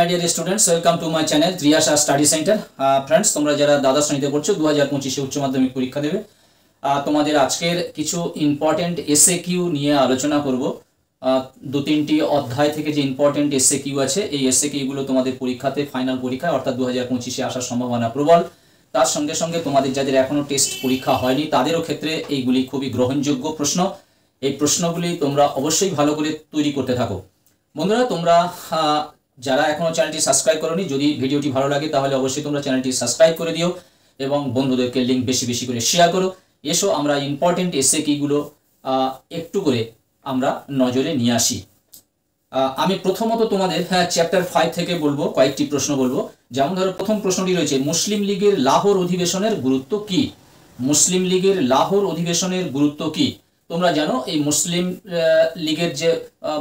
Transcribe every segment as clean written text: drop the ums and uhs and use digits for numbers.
My dear students, welcome to my channel Triyasha study centre. Friends, তোমরা যারা দ্বাদশ শ্রেণীতে পড়ছো 2025-এ উচ্চ মাধ্যমিক পরীক্ষা দেবে, তোমাদের আজকের কিছু ইম্পর্টেন্ট এসএ কিউ নিয়ে আলোচনা করব। দু তিনটি অধ্যায় থেকে যে ইম্পর্টেন্ট এসএ কিউ আছে, এই এসএ কিউগুলো তোমাদের পরীক্ষাতে ফাইনাল পরীক্ষায় অর্থাৎ 2025-এ আসার সম্ভাবনা প্রবল। তার সঙ্গে সঙ্গে তোমাদের যাদের এখনও টেস্ট পরীক্ষা হয়নি তাদেরও ক্ষেত্রে এইগুলি খুবই গ্রহণযোগ্য প্রশ্ন। এই প্রশ্নগুলি তোমরা অবশ্যই ভালো করে তৈরি করতে থাকো। বন্ধুরা, তোমরা যারা এখনও চ্যানেলটি সাবস্ক্রাইব করোনি, যদি ভিডিওটি ভালো লাগে তাহলে অবশ্যই তোমরা চ্যানেলটি সাবস্ক্রাইব করে দিও এবং বন্ধুদেরকে লিঙ্ক বেশি বেশি করে শেয়ার করো। এসো আমরা ইম্পর্টেন্ট এসএ কিগুলো একটু করে আমরা নজরে নিয়ে আসি। আমি প্রথমত তোমাদের চ্যাপ্টার 5 থেকে বলবো, কয়েকটি প্রশ্ন বলবো। যেমন ধরো, প্রথম প্রশ্নটি রয়েছে মুসলিম লীগের লাহোর অধিবেশনের গুরুত্ব কি? মুসলিম লীগের লাহোর অধিবেশনের গুরুত্ব কি? তোমরা জানো এই মুসলিম লীগের যে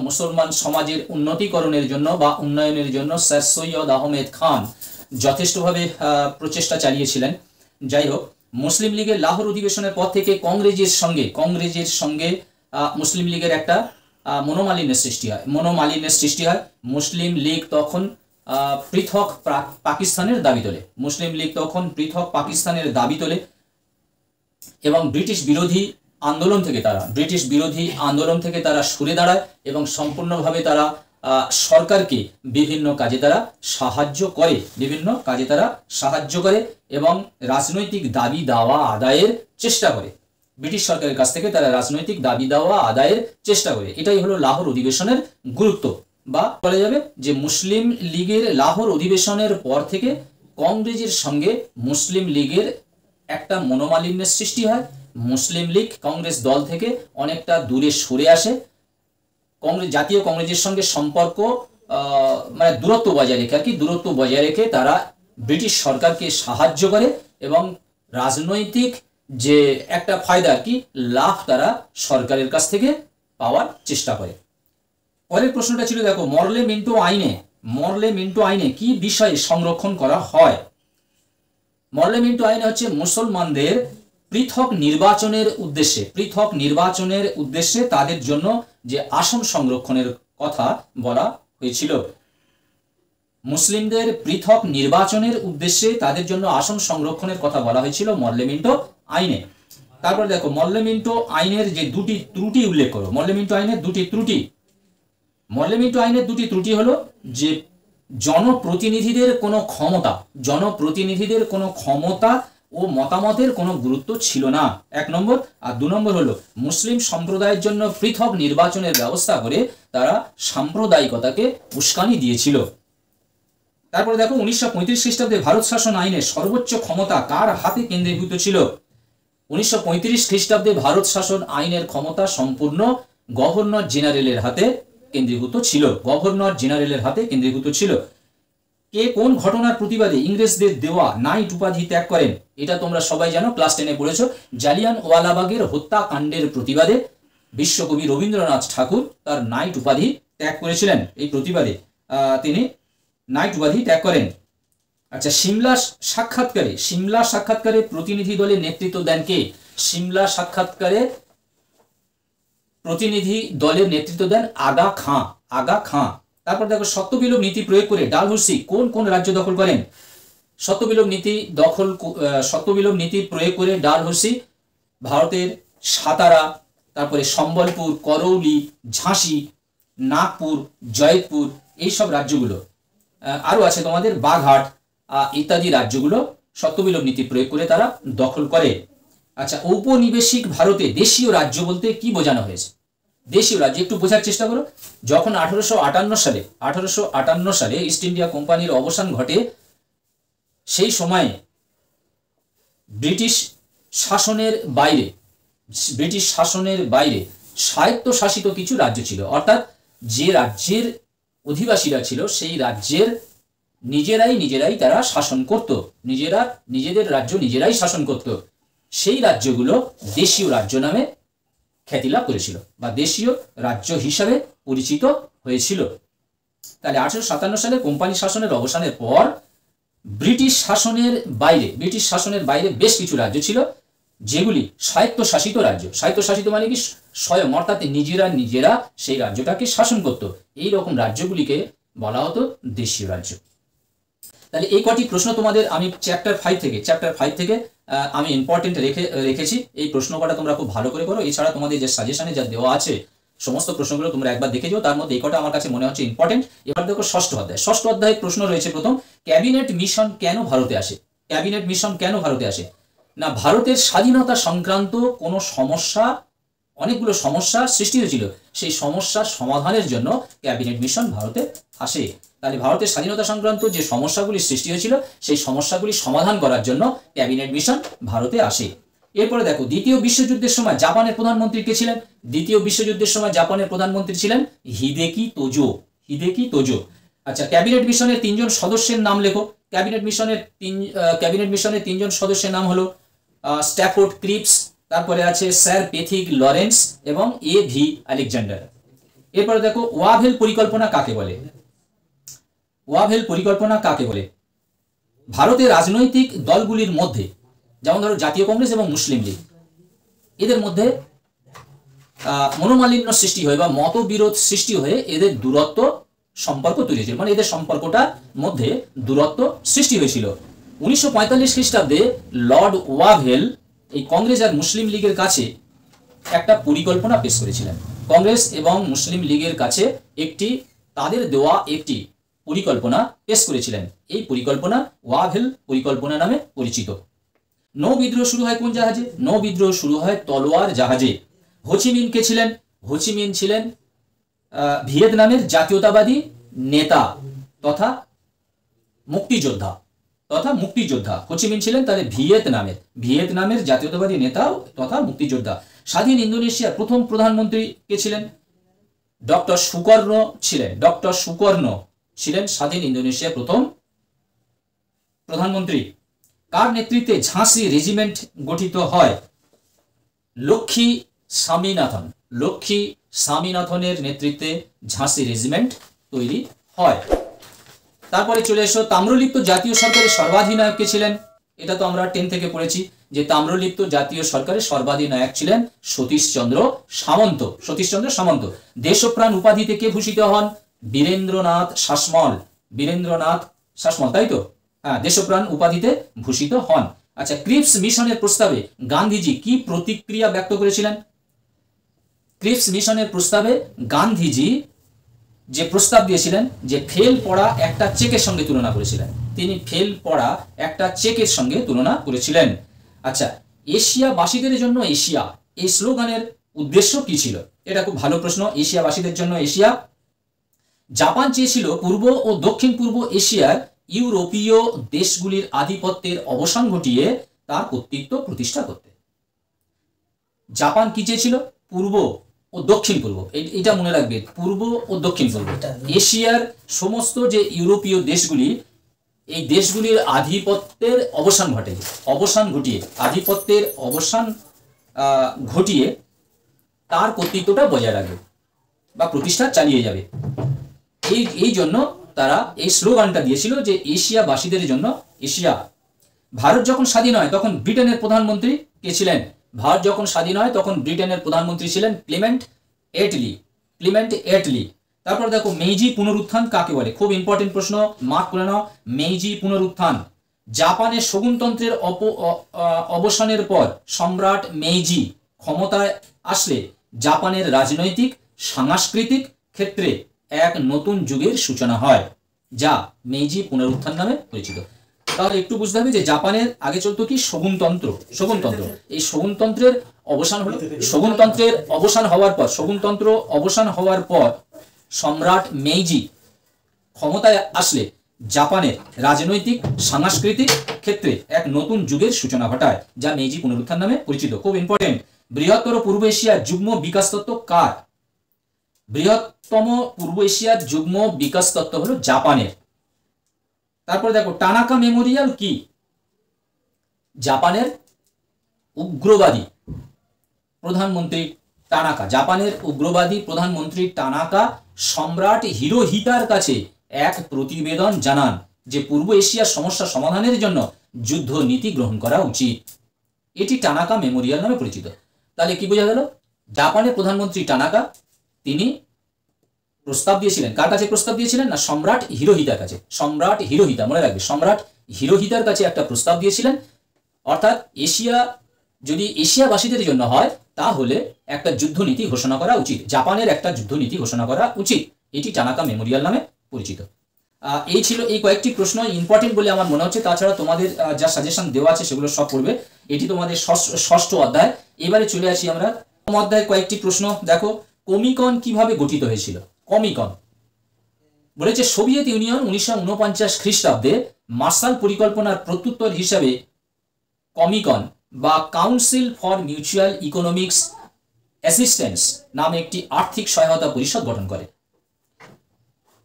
মুসলমান সমাজের উন্নতিকরণের জন্য বা উন্নয়নের জন্য স্যার সৈয়দ আহমেদ খান যথেষ্টভাবে প্রচেষ্টা চালিয়েছিলেন। যাই হোক, মুসলিম লীগের লাহোর অধিবেশনের পর থেকে কংগ্রেসের সঙ্গে মুসলিম লীগের একটা মনোমালিন্যের সৃষ্টি হয়। মুসলিম লীগ তখন পৃথক পাকিস্তানের দাবি তোলে। এবং ব্রিটিশ বিরোধী আন্দোলন থেকে তারা সরে দাঁড়ায় এবং সম্পূর্ণভাবে তারা সরকারকে বিভিন্ন কাজে তারা সাহায্য করে এবং রাজনৈতিক দাবি দাওয়া আদায়ের চেষ্টা করে। ব্রিটিশ সরকারের কাছ থেকে তারা রাজনৈতিক দাবি দাওয়া আদায়ের চেষ্টা করে। এটাই হলো লাহোর অধিবেশনের গুরুত্ব। বা বলা যাবে যে মুসলিম লীগের লাহোর অধিবেশনের পর থেকে কংগ্রেসের সঙ্গে মুসলিম লীগের একটা মনোমালিন্যের সৃষ্টি হয়। মুসলিম লীগ কংগ্রেস দল থেকে অনেকটা দূরে সরে আসে। জাতীয় কংগ্রেসের সঙ্গে সম্পর্ক মানে দূরত্ব বজায় রেখে তারা ব্রিটিশ সরকারকে সাহায্য করে এবং রাজনৈতিক যে একটা ফায়দা লাভ তারা সরকারের কাছ থেকে পাওয়ার চেষ্টা করে। পরের প্রশ্নটা ছিল, দেখো, মরলে মিন্টো আইনে কি বিষয়ে সংরক্ষণ করা হয়? মরলে মিন্টো আইনে হচ্ছে মুসলমানদের পৃথক নির্বাচনের উদ্দেশ্যে তাদের জন্য যে আসন সংরক্ষণের কথা বলা হয়েছিল। মুসলিমদের পৃথক নির্বাচনের উদ্দেশ্যে তাদের জন্য আসন সংরক্ষণের কথা বলা হয়েছিল মরলে মিন্টো আইনে। তারপর দেখো, মরলে মিন্টো আইনের যে দুটি ত্রুটি উল্লেখ করো। মরলে মিন্টো আইনের দুটি ত্রুটি হলো যে জনপ্রতিনিধিদের কোনো ক্ষমতা ও মতামতের কোনো গুরুত্ব ছিল না, 1 নম্বর। আর 2 নম্বর হলো মুসলিম সম্প্রদায়ের জন্য পৃথক নির্বাচনের ব্যবস্থা করে তারা সাম্প্রদায়িকতাকে উস্কানি দিয়েছিল। তারপরে দেখো, 1935 খ্রিস্টাব্দে ভারত শাসন আইনের সর্বোচ্চ ক্ষমতা কার হাতে কেন্দ্রীভূত ছিল? 1935 খ্রিস্টাব্দে ভারত শাসন আইনের ক্ষমতা সম্পূর্ণ গভর্নর জেনারেলের হাতে কেন্দ্রীভূত ছিল। কে কোন ঘটনার প্রতিবাদে ইংরেজদের দেওয়া নাইট উপাধি ত্যাগ করেন? এটা তোমরা সবাই জানো, ক্লাস 10-এ পড়েছো। জালিয়ানওয়ালাবাগের হত্যাকাণ্ডের প্রতিবাদে বিশ্বকবি রবীন্দ্রনাথ ঠাকুর তার নাইট উপাধি ত্যাগ করেছিলেন। এই প্রতিবাদে তিনি নাইট উপাধি ত্যাগ করেন। আচ্ছা, সিমলা সাক্ষাৎকারে প্রতিনিধি দলের নেতৃত্ব দেন কে? সিমলা সাক্ষাৎকারে প্রতিনিধি দলের নেতৃত্ব দেন আগা খাঁ। তারপর দেখো, সত্যবিলোপ নীতি প্রয়োগ করে ডালহৌসি কোন রাজ্য দখল করেন? সত্যবিলোপ নীতি প্রয়োগ করে ডালহৌসি ভারতের সাতারা, তারপরে সম্বলপুর, করৌলি, ঝাঁসি, নাগপুর, জয়পুর, এইসব রাজ্যগুলো, আরও আছে তোমাদের বাঘাট ইত্যাদি রাজ্যগুলো সত্যবিলোপ নীতি প্রয়োগ করে তারা দখল করে। আচ্ছা, ঔপনিবেশিক ভারতে দেশীয় রাজ্য বলতে কি বোঝানো হয়েছে? দেশীয় রাজ্য একটু বোঝার চেষ্টা করো। যখন 1858 সালে ইস্ট ইন্ডিয়া কোম্পানির অবসান ঘটে, সেই সময়ে ব্রিটিশ শাসনের বাইরে স্বায়ত্তশাসিত কিছু রাজ্য ছিল। অর্থাৎ যে রাজ্যের অধিবাসীরা ছিল সেই রাজ্যের নিজেরাই তারা শাসন করত, নিজেদের রাজ্য নিজেরাই শাসন করত। সেই রাজ্যগুলো দেশীয় রাজ্য নামে খ্যাতি লাভ করেছিল বা দেশীয় রাজ্য হিসাবে পরিচিত হয়েছিল। তাহলে 1857 সালে কোম্পানি শাসনের অবসানের পর ব্রিটিশ শাসনের বাইরে বেশ কিছু রাজ্য ছিল যেগুলি স্বায়ত্তশাসিত রাজ্য। স্বায়ত্তশাসিত মানে কি? স্বয়ং, অর্থাৎ নিজেরা সেই রাজ্যটাকে শাসন করত। এই রকম রাজ্যগুলিকে বলা হতো দেশীয় রাজ্য। তাহলে এই কটি প্রশ্ন তোমাদের আমি চ্যাপ্টার 5 থেকে আমি ইম্পর্টেন্ট রেখেছি। এই প্রশ্ন কটা তোমরা খুব ভালো করে করো। এছাড়া তোমাদের যে সাজেশনে যা দেওয়া আছে সমস্ত প্রশ্নগুলো তোমরা একবার দেখে যাও, তার মধ্যে এই কটা আমার কাছে মনে হচ্ছে ইম্পর্টেন্ট। এবার দেখো ষষ্ঠ অধ্যায়ে প্রশ্ন রয়েছে প্রথম, ক্যাবিনেট মিশন কেন ভারতে আসে? ক্যাবিনেট মিশন কেন ভারতে আসে? না, ভারতের স্বাধীনতা সংক্রান্ত কোনো সমস্যা, অনেকগুলো সমস্যা সৃষ্টি হয়েছিল, সেই সমস্যার সমাধানের জন্য ক্যাবিনেট মিশন ভারতে আসে। তাহলে ভারতের স্বাধীনতা সংক্রান্ত যে সমস্যাগুলি সৃষ্টি হয়েছিল সেই সমস্যাগুলি সমাধান করার জন্য ক্যাবিনেট মিশন ভারতে আসে। এরপরে দেখো, দ্বিতীয় বিশ্বযুদ্ধের সময় জাপানের প্রধানমন্ত্রী কে ছিলেন? দ্বিতীয় বিশ্বযুদ্ধের সময় জাপানের প্রধানমন্ত্রী ছিলেন হিদেকি তোজো। আচ্ছা, ক্যাবিনেট মিশনের 3জন সদস্যের নাম লেখো। ক্যাবিনেট মিশনের 3জন সদস্যের নাম হলো স্ট্যাফোর্ড ক্রিপস, তারপরে আছে স্যার পেথিক লরেন্স এবং A.V. আলেকজান্ডার। এরপরে দেখো, ওয়াভেল পরিকল্পনা কাকে বলে? ওয়াভেল পরিকল্পনা কাকে বলে? ভারতের রাজনৈতিক দলগুলির মধ্যে, যেমন ধরো জাতীয় কংগ্রেস এবং মুসলিম লীগ, এদের মধ্যে মনোমালিন্য সৃষ্টি হয়ে বা মতবিরোধ সৃষ্টি হয়ে এদের দূরত্ব সম্পর্ক তৈরি হয়েছিল, মানে এদের সম্পর্কটার মধ্যে দূরত্ব সৃষ্টি হয়েছিল। 1945 খ্রিস্টাব্দে লর্ড ওয়াভেল এই কংগ্রেস আর মুসলিম লীগের কাছে একটা পরিকল্পনা পেশ করেছিলেন। কংগ্রেস এবং মুসলিম লীগের কাছে তাদের দেওয়া একটি পরিকল্পনা পেশ করেছিলেন। এই পরিকল্পনা ওয়াভেল পরিকল্পনা নামে পরিচিত। নৌ বিদ্রোহ শুরু হয় কোন জাহাজে? নৌ বিদ্রোহ শুরু হয় তলোয়ার জাহাজে। হোচিমিন কে ছিলেন? হোচিমিন ছিলেন ভিয়েতনামের জাতীয়তাবাদী নেতা তথা মুক্তিযোদ্ধা। হোচিমিন ছিলেন তাহলে ভিয়েতনামের জাতীয়তাবাদী নেতা তথা মুক্তিযোদ্ধা। স্বাধীন ইন্দোনেশিয়ার প্রথম প্রধানমন্ত্রী কে ছিলেন? ডক্টর সুকর্ণ ছিলেন স্বাধীন ইন্দোনেশিয়ার প্রথম প্রধানমন্ত্রী। কার নেতৃত্বে ঝাঁসি রেজিমেন্ট গঠিত হয়? লক্ষ্মী স্বামীনাথনের নেতৃত্বে ঝাঁসি রেজিমেন্ট তৈরি হয়। তারপরে চলে এসো, তাম্রলিপ্ত জাতীয় সরকারের সর্বাধিনায়ক কে ছিলেন? এটা তো আমরা 10 থেকে পড়েছি যে তাম্রলিপ্ত জাতীয় সরকারের সর্বাধিনায়ক ছিলেন সতীশচন্দ্র সামন্ত। দেশপ্রাণ উপাধিতে কে ভূষিত হন? বীরেন্দ্রনাথ শাসমল, তাই তো? হ্যাঁ, দেশপ্রাণ উপাধিতে ভূষিত হন। আচ্ছা, ক্রিপস মিশনের প্রস্তাবে গান্ধীজি কি প্রতিক্রিয়া ব্যক্ত করেছিলেন? ক্রিপস মিশনের প্রস্তাবে গান্ধীজি যে প্রস্তাব দিয়েছিলেন যে ফেল পড়া একটা চেকের সঙ্গে তুলনা করেছিলেন। তিনি ফেল পড়া একটা চেকের সঙ্গে তুলনা করেছিলেন। আচ্ছা, এশিয়াবাসীদের জন্য এশিয়া, এই স্লোগানের উদ্দেশ্য কি ছিল? এটা খুব ভালো প্রশ্ন। এশিয়াবাসীদের জন্য এশিয়া। জাপান চেয়েছিল পূর্ব ও দক্ষিণ পূর্ব এশিয়ার ইউরোপীয় দেশগুলির আধিপত্যের অবসান ঘটিয়ে তার কর্তৃত্ব প্রতিষ্ঠা করতে। জাপান কি চেয়েছিল? পূর্ব ও দক্ষিণ পূর্ব, এটা মনে রাখবে, পূর্ব ও দক্ষিণ পূর্ব এশিয়ার সমস্ত যে ইউরোপীয় দেশগুলি, এই দেশগুলির আধিপত্যের অবসান ঘটিয়ে তার কর্তৃত্বটা বজায় রাখবে বা প্রতিষ্ঠা চালিয়ে যাবে। এই জন্য তারা এই স্লোগানটা দিয়েছিল যে এশিয়াবাসীদের জন্য এশিয়া। ভারত যখন স্বাধীন হয় তখন ব্রিটেনের প্রধানমন্ত্রী কে ছিলেন? ভারত যখন স্বাধীন হয় তখন ব্রিটেনের প্রধানমন্ত্রী ছিলেন ক্লেমেন্ট এটলি। তারপর দেখো, মেইজি পুনরুত্থান কাকে বলে? খুব ইম্পর্টেন্ট প্রশ্ন, মার্ক করে নাও। মেইজি পুনরুত্থান, জাপানের শগুনতন্ত্রের অবসানের পর সম্রাট মেইজি ক্ষমতায় আসলে জাপানের রাজনৈতিক সাংস্কৃতিক ক্ষেত্রে এক নতুন যুগের সূচনা হয়, যা মেইজি পুনরুত্থান নামে পরিচিত। তাহলে একটু বুঝতে হবে যে জাপানের আগে চলতো কি শগুনতন্ত্র। এই শগুনতন্ত্রের অবসান হওয়ার পর সম্রাট মেইজি ক্ষমতায় আসলে জাপানের রাজনৈতিক সাংস্কৃতিক ক্ষেত্রে এক নতুন যুগের সূচনা ঘটায়, যা মেইজি পুনরুত্থান নামে পরিচিত। খুব ইম্পর্টেন্ট। বৃহত্তর পূর্ব এশিয়ার যুগ্ম বিকাশ তত্ত্ব কার? বৃহত্তম পূর্ব এশিয়ার যুগ্ম বিকাশ তত্ত্ব হলো জাপানের। তারপরে দেখো, টানাকা মেমোরিয়াল কি? জাপানের উগ্রবাদী প্রধানমন্ত্রী টানাকা সম্রাট হিরোহিতার কাছে এক প্রতিবেদন জানান যে পূর্ব এশিয়ার সমস্যা সমাধানের জন্য যুদ্ধ নীতি গ্রহণ করা উচিত। এটি টানাকা মেমোরিয়াল নামে পরিচিত। তাহলে কি বোঝা গেল? জাপানের প্রধানমন্ত্রী টানাকা, তিনি প্রস্তাব দিয়েছিলেন। কার কাছে প্রস্তাব দিয়েছিলেন? না সম্রাট হিরোহিতার কাছে। সম্রাট হিরোহিতা, মনে রাখবে, সম্রাট হিরোহিতার কাছে একটা প্রস্তাব দিয়েছিলেন। অর্থাৎ যদি এশিয়াবাসীদের জন্য হয় তাহলে একটা যুদ্ধনীতি ঘোষণা করা উচিত, জাপানের একটা যুদ্ধনীতি ঘোষণা করা উচিত। এটি টানাকা মেমোরিয়াল নামে পরিচিত। এই ছিল এই কয়েকটি প্রশ্ন, ইম্পর্টেন্ট বলে আমার মনে হচ্ছে। তাছাড়া তোমাদের যা সাজেশন দেওয়া আছে সেগুলো সব পড়বে। এটি তোমাদের ষষ্ঠ অধ্যায়। এবারে চলে আসি আমরা অধ্যায়ের কয়েকটি প্রশ্ন। দেখো, কমিকন কিভাবে গঠিত হয়েছিল? কমিকন বলেছে সোভিয়েত ইউনিয়ন 1949 খ্রিস্টাব্দে মার্শাল পরিকল্পনার প্রত্যুত্তর হিসাবে কমিকন বা council for mutual economics assistance নামে একটি আর্থিক সহায়তা পরিষদ গঠন করে।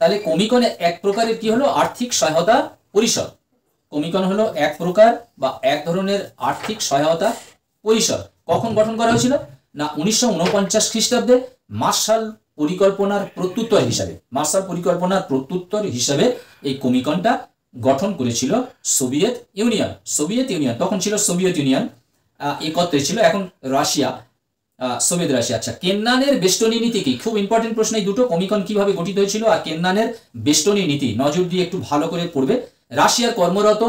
তাহলে কমিকন এক প্রকারের কি হলো? আর্থিক সহায়তা পরিষদ। কমিকন হলো এক প্রকার বা এক ধরনের আর্থিক সহায়তা পরিষদ। কখন গঠন করা হয়েছিল? না 1949 খ্রিস্টাব্দে মার্শাল পরিকল্পনার প্রত্যুত্তর হিসাবে এই কমিকনটা গঠন করেছিল সোভিয়েত ইউনিয়ন। তখন ছিল সোভিয়েত ইউনিয়ন, একত্রে ছিল, এখন রাশিয়া, সোভিয়েত রাশিয়া। আচ্ছা, কেন্নানের বেষ্টনী নীতি কি? খুব ইম্পর্টেন্ট প্রশ্ন এই দুটো। কমিকন কিভাবে গঠিত হয়েছিল আর কেন্নানের বেষ্টনী নীতি নজর দিয়ে একটু ভালো করে পড়বে। রাশিয়ার কর্মরত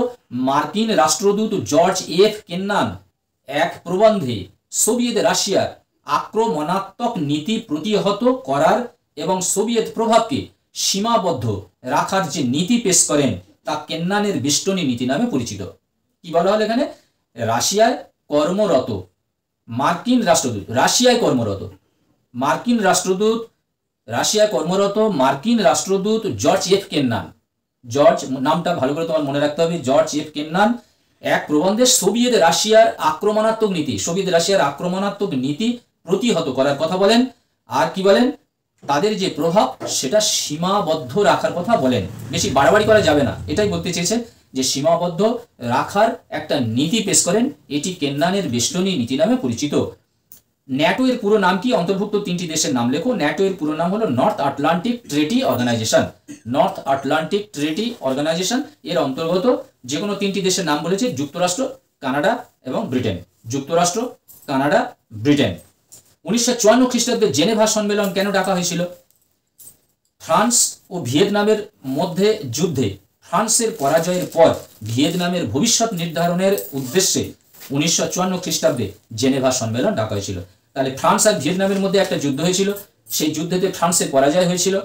মার্কিন রাষ্ট্রদূত জর্জ এফ কেন্নান এক প্রবন্ধে সোভিয়েত রাশিয়ার আক্রমণাত্মক নীতি প্রতিহত করার এবং সোভিয়েত প্রভাবকে সীমাবদ্ধ রাখার যে নীতি পেশ করেন তা কেন্নানের বেষ্টনী নীতি নামে পরিচিত। কি বলা হলো এখানে? রাশিয়ায় কর্মরত মার্কিন রাষ্ট্রদূত জর্জ এফ কেন্নান, জর্জ নামটা ভালো করে তোমার মনে রাখতে হবে, জর্জ এফ কেন্নান এক প্রবন্ধে সোভিয়েত রাশিয়ার আক্রমণাত্মক নীতি প্রতিহত করার কথা বলেন। আর কি বলেন? তাদের যে প্রভাব সেটা সীমাবদ্ধ রাখার কথা বলেন। বেশি বাড়াবাড়ি করা যাবে না, এটাই বলতে চেয়েছেন যে সীমাবদ্ধ রাখার একটা নীতি পেশ করেন। এটি কেন্নানের বেষ্টনী নীতি নামে পরিচিত। ন্যাটো এর পুরো নাম কি? অন্তর্ভুক্ত তিনটি দেশের নাম লেখো। ন্যাটো এর পুরো নাম হলো নর্থ আটলান্টিক ট্রেটি অর্গানাইজেশন। এর অন্তর্গত যে কোনো তিনটি দেশের নাম বলেছে, যুক্তরাষ্ট্র, কানাডা এবং ব্রিটেন। 1954 খ্রিস্টাব্দে জেনেভা সম্মেলন কেন ডাকা হয়েছিল? ফ্রান্স ও ভিয়েতনামের মধ্যে যুদ্ধে ফ্রান্সের পরাজয়ের পর ভিয়েতনামের ভবিষ্যৎ নির্ধারণের উদ্দেশ্যে 1954 খ্রিস্টাব্দে জেনেভা সম্মেলন ডাকা হয়েছিল। তাহলে ফ্রান্স আর ভিয়েতনামের মধ্যে একটা যুদ্ধ হয়েছিল, সেই যুদ্ধেতে ফ্রান্সের পরাজয় হয়েছিল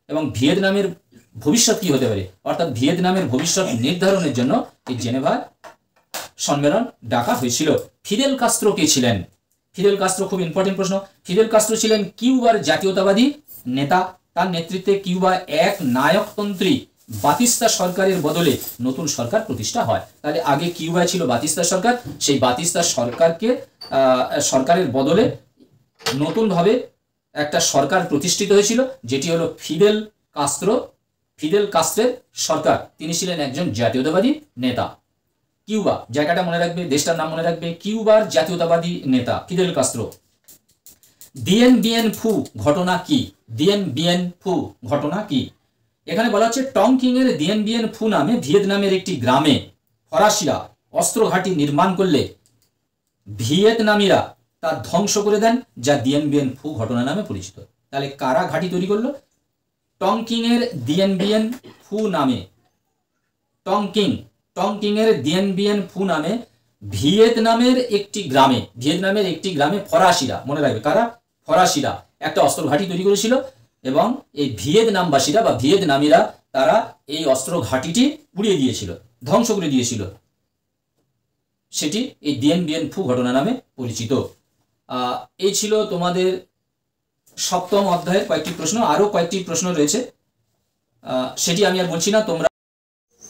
এবং ভিয়েতনামের ভবিষ্যৎ কি হতে পারে, অর্থাৎ ভিয়েতনামের ভবিষ্যৎ নির্ধারণের জন্য এই জেনেভা সম্মেলন ডাকা হয়েছিল। ফিদেল কাস্ত্রো কে ছিলেন? ফিদেল কাস্ত্রো খুব ইম্পর্টেন্ট প্রশ্ন। ফিদেল কাস্ত্রো ছিলেন কিউবার জাতীয়তাবাদী নেতা। তার নেতৃত্বে কিউবা এক নায়কতন্ত্রী বাতিস্তা সরকারের বদলে নতুন সরকার প্রতিষ্ঠা হয়। তাহলে আগে কিউবায় ছিল বাতিস্তা সরকার, সেই বাতিস্তা সরকারের বদলে নতুনভাবে একটা সরকার প্রতিষ্ঠিত হয়েছিল, যেটি হলো ফিদেল কাস্ত্রের সরকার। তিনি ছিলেন একজন জাতীয়তাবাদী নেতা। কিউবা, জায়গাটা মনে রাখবে, দেশটার নাম মনে রাখবে, কিউবার জাতীয়তাবাদী নেতা ফিদেল কাস্ত্রো। দিয়েন বিয়েন ফু ঘটনা কি? এখানে বলা হচ্ছে টংকিং এর দিয়েন বিয়েন ফু নামে ভিয়েতনামের একটি গ্রামে ফরাসিরা অস্ত্র ঘাঁটি নির্মাণ করলে ভিয়েতনামিরা তা ধ্বংস করে দেন, যা দিয়েন বিয়েন ফু ঘটনা নামে পরিচিত। তাহলে কারা ঘাঁটি তৈরি করলো? টংকিং এর দিয়েন বিয়েন ফু নামে ভিয়েতনামের একটি গ্রামে ফরাসিরা, মনে রাখবে কারা? ফরাসিরা একটা অস্ত্র ঘাঁটি তৈরি করেছিল এবং এই ভিয়েতনামবাসীরা বা ভিয়েতনামিরা তারা এই অস্ত্র ঘাঁটিটি উড়িয়ে দিয়েছিল, ধ্বংস করে দিয়েছিল। সেটি এই দিয়েন বিয়েন ফু ঘটনা নামে পরিচিত। এই ছিল তোমাদের সপ্তম অধ্যায়ের কয়েকটি প্রশ্ন। আরো কয়েকটি প্রশ্ন রয়েছে, সেটি আমি আর বলছি না, তোমরা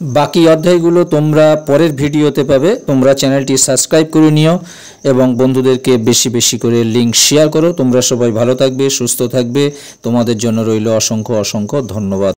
বাকি অধ্যায়গুলো তোমরা পরের ভিডিওতে পাবে। তোমরা চ্যানেলটি সাবস্ক্রাইব করে নিও এবং বন্ধুদেরকে বেশি বেশি করে লিঙ্ক শেয়ার করো। তোমরা সবাই ভালো থাকবে, সুস্থ থাকবে। তোমাদের জন্য রইল অসংখ্য ধন্যবাদ।